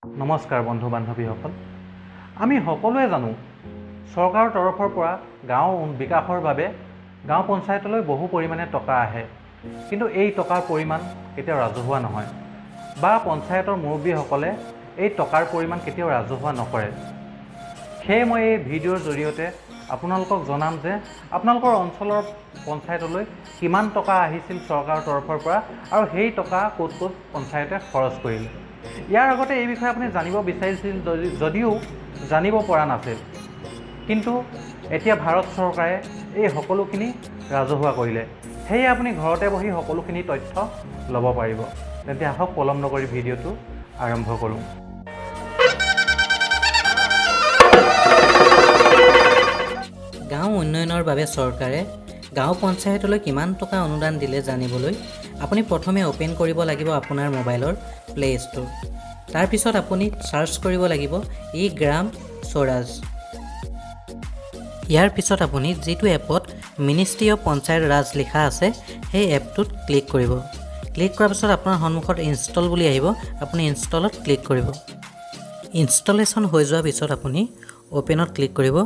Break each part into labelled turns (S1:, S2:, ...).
S1: নমস্কাৰ বন্ধু বান্ধৱীসকল, আমি সকলোৱে জানো চৰকাৰৰ তৰফৰ পৰা গাঁও বিকাশৰ বাবে গাঁও পঞ্চায়তলৈ বহু পৰিমাণে টকা আহে, কিন্তু এই টকাৰ পৰিমাণ কেতিয়াও ৰাজহুৱা নহয় বা পঞ্চায়তৰ মুৰব্বীসকলে এই টকাৰ পৰিমাণ কেতিয়াও ৰাজহুৱা নকৰে। সেয়ে মই এই ভিডিঅ'ৰ জৰিয়তে আপোনালোকক জনাম যে আপোনালোকৰ অঞ্চলৰ পঞ্চায়তলৈ কিমান টকা আহিছিল চৰকাৰৰ তৰফৰ পৰা আৰু সেই টকা ক'ত ক'ত পঞ্চায়তে খৰচ কৰিলে। ইয়াৰ আগতে এই বিষয়ে আপুনি জানিব বিচাৰিছিল যদিও জানিব পৰা নাছিল, কিন্তু এতিয়া ভাৰত চৰকাৰে এই সকলোখিনি ৰাজহুৱা কৰিলে। সেয়ে আপুনি ঘৰতে বহি সকলোখিনি তথ্য ল'ব পাৰিব। তেন্তে আহক পলম নকৰি ভিডিঅ'টো আৰম্ভ কৰোঁ।
S2: গাঁও উন্নয়নৰ বাবে চৰকাৰে গাঁও পঞ্চায়তলৈ কিমান টকা অনুদান দিলে জানিবলৈ আপুনি প্ৰথমে অ'পেন কৰিব লাগিব আপোনাৰ মোবাইলৰ প্লে ষ্ট'ৰ। তাৰপিছত আপুনি চাৰ্চ কৰিব লাগিব ই গ্ৰাম স্বৰাজ। ইয়াৰ পিছত আপুনি যিটো এপত মিনিষ্ট্ৰী অফ পঞ্চায়ত ৰাজ লিখা আছে সেই এপটোত ক্লিক কৰিব। ক্লিক কৰাৰ পিছত আপোনাৰ সন্মুখত ইনষ্টল বুলি আহিব, আপুনি ইনষ্টলত ক্লিক কৰিব। ইনষ্টলেশ্যন হৈ যোৱাৰ পিছত আপুনি অ'পেনত ক্লিক কৰিব,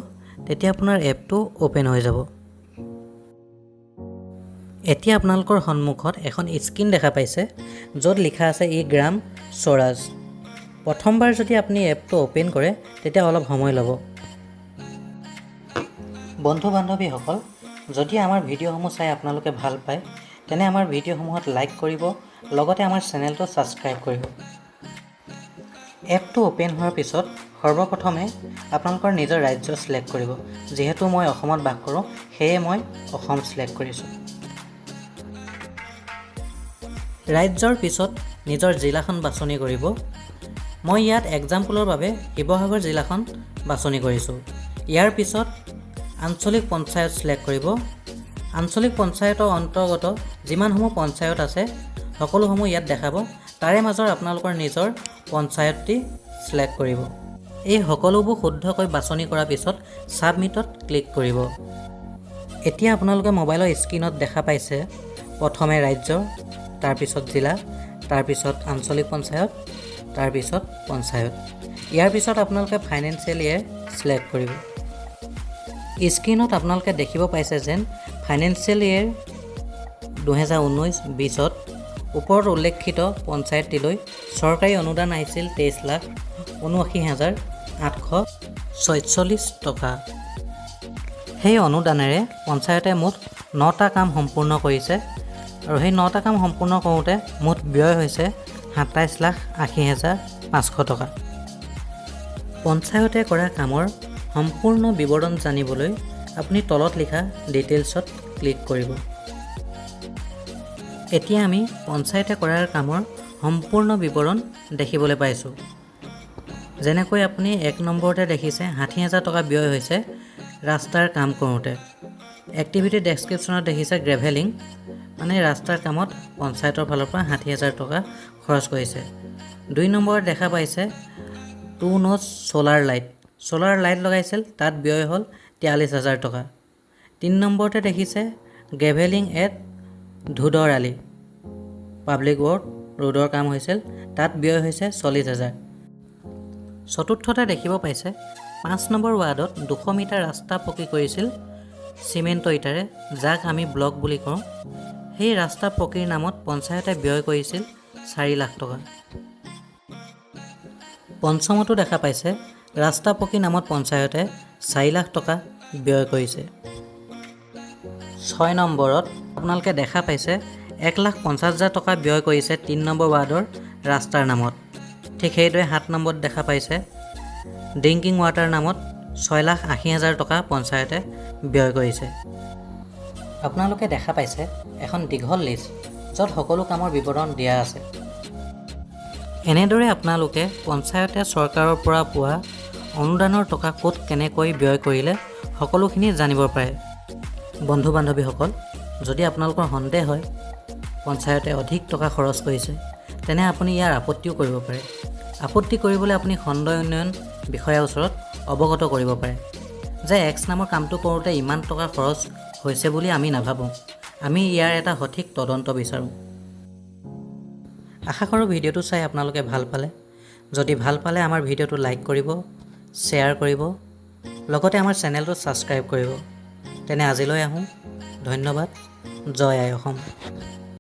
S2: তেতিয়া আপোনাৰ এপটো অ'পেন হৈ যাব। এতিয়া আপোনালোকৰ সন্মুখত এখন স্ক্ৰীন দেখা পাইছে য'ত লিখা আছে ই গ্ৰাম স্বৰাজ। প্ৰথমবাৰ যদি আপুনি এপটো অ'পেন কৰে তেতিয়া অলপ সময় ল'ব। বন্ধু বান্ধৱীসকল, যদি আমাৰ ভিডিঅ'সমূহ চাই আপোনালোকে ভাল পায় তেনে আমাৰ ভিডিঅ'সমূহত লাইক কৰিব, লগতে আমাৰ চেনেলটো ছাবস্ক্ৰাইব কৰিব। এপটো অ'পেন হোৱাৰ পিছত সৰ্বপ্ৰথমে আপোনালোকৰ নিজৰ ৰাজ্য ছিলেক্ট কৰিব। যিহেতু মই অসমত বাস কৰোঁ সেয়ে মই অসম ছিলেক্ট কৰিছোঁ। ৰাজ্যৰ পিছত নিজৰ জিলাখন বাছনি কৰিব। মই ইয়াত এক্সাম্পলৰ বাবে শিৱসাগৰ জিলাখন বাছনি কৰিছোঁ। ইয়াৰ পিছত আঞ্চলিক পঞ্চায়ত ছিলেক্ট কৰিব। আঞ্চলিক পঞ্চায়তৰ অন্তৰ্গত যিমানসমূহ পঞ্চায়ত আছে সকলোসমূহ ইয়াত দেখাব। তাৰে মাজৰ আপোনালোকৰ নিজৰ পঞ্চায়তটি ছিলেক্ট কৰিব। এই সকলোবোৰ শুদ্ধকৈ বাছনি কৰাৰ পিছত ছাবমিটত ক্লিক কৰিব। এতিয়া আপোনালোকে মোবাইলৰ স্ক্ৰীণত দেখা পাইছে প্ৰথমে ৰাজ্য, তাৰপিছত জিলা, তাৰপিছত আঞ্চলিক পঞ্চায়ত, তাৰপিছত পঞ্চায়ত। ইয়াৰ পিছত আপোনালোকে ফাইনেন্সিয়েল ইয়েৰ ছিলেক্ট কৰিব। স্ক্ৰীণত আপোনালোকে দেখিব পাইছে যেন ফাইনেন্সিয়েল ইয়েৰ 2019-20ত ওপৰত উল্লেখিত পঞ্চায়তটিলৈ চৰকাৰী অনুদান আহিছিল 23,79,846 টকা। সেই অনুদানেৰে পঞ্চায়তে মুঠ 9টা কাম সম্পূৰ্ণ কৰিছে আৰু সেই 9টা কাম সম্পূৰ্ণ কৰোঁতে মুঠ ব্যয় হৈছে 27,80,500 টকা। পঞ্চায়তে কৰা কামৰ সম্পূৰ্ণ বিৱৰণ জানিবলৈ আপুনি তলত লিখা ডিটেইলছত ক্লিক কৰিব। এতিয়া আমি পঞ্চায়তে কৰাৰ কামৰ সম্পূৰ্ণ বিৱৰণ দেখিবলৈ পাইছোঁ। যেনেকৈ আপুনি 1 নম্বৰতে দেখিছে 60,000 টকা ব্যয় হৈছে ৰাস্তাৰ কাম কৰোঁতে। এক্টিভিটি ডেছক্ৰিপশ্যনত দেখিছে গ্ৰেভেলিং, মানে ৰাস্তাৰ কামত পঞ্চায়তৰ ফালৰ পৰা 60,000 টকা খৰচ কৰিছে। 2 নম্বৰত দেখা পাইছে 2 নচ ছ'লাৰ লাইট লগাইছিল, তাত ব্যয় হ'ল 43,000 টকা। 3 নম্বৰতে দেখিছে গ্ৰেভেলিং এট ধুদৰ আলি, পাব্লিক ৰোডৰ কাম হৈছিল, তাত ব্যয় হৈছে 40,000। চতুৰ্থতে দেখিব পাইছে 5 নম্বৰ ৱাৰ্ডত 200 মিটাৰ ৰাস্তা পকী কৰিছিল চিমেণ্টৰ ইটাৰে, যাক আমি ব্লক বুলি কওঁ। সেই ৰাস্তা পকীৰ নামত পঞ্চায়তে ব্যয় কৰিছিল 4 লাখ টকা। পঞ্চমতো দেখা পাইছে ৰাস্তা পকী নামত পঞ্চায়তে 4 লাখ টকা ব্যয় কৰিছে। 6 নম্বৰত আপোনালোকে দেখা পাইছে 1,50,000 টকা ব্যয় কৰিছে 3 নম্বৰ ৱাৰ্ডৰ ৰাস্তাৰ নামত। ঠিক সেইদৰে 7 নম্বৰত দেখা পাইছে ড্ৰিংকিং ৱাটাৰ নামত 6,80,000 টকা পঞ্চায়তে ব্যয় কৰিছে। আপোনালোকে দেখা পাইছে এখন দীঘল লিষ্ট য'ত সকলো কামৰ বিৱৰণ দিয়া আছে। এনেদৰে আপোনালোকে পঞ্চায়তে চৰকাৰৰ পৰা পোৱা অনুদানৰ টকা ক'ত কেনেকৈ ব্যয় কৰিলে সকলোখিনি জানিব পাৰে। বন্ধু বান্ধৱীসকল, যদি আপোনালোকৰ সন্দেহ হয় পঞ্চায়তে অধিক টকা খৰচ কৰিছে তেনে আপুনি ইয়াৰ আপত্তিও কৰিব পাৰে। আপত্তি কৰিবলৈ আপুনি খণ্ড উন্নয়ন বিষয়াৰ ওচৰত অৱগত কৰিব পাৰে যে X নামৰ কামটো কৰোঁতে ইমান টকা খৰচ হৈছে বুলি আমি নাভাবোঁ, আমি ইয়াৰ এটা সঠিক তদন্ত বিচাৰোঁ। আশা কৰোঁ ভিডিঅ'টো চাই আপোনালোকে ভাল পালে। যদি ভাল পালে আমাৰ ভিডিঅ'টো লাইক কৰিব, শ্বেয়াৰ কৰিব, লগতে আমাৰ চেনেলটো ছাবস্ক্ৰাইব কৰিব। তেনে আজিলৈ আহোঁ। ধন্যবাদ। জয় আই অসম।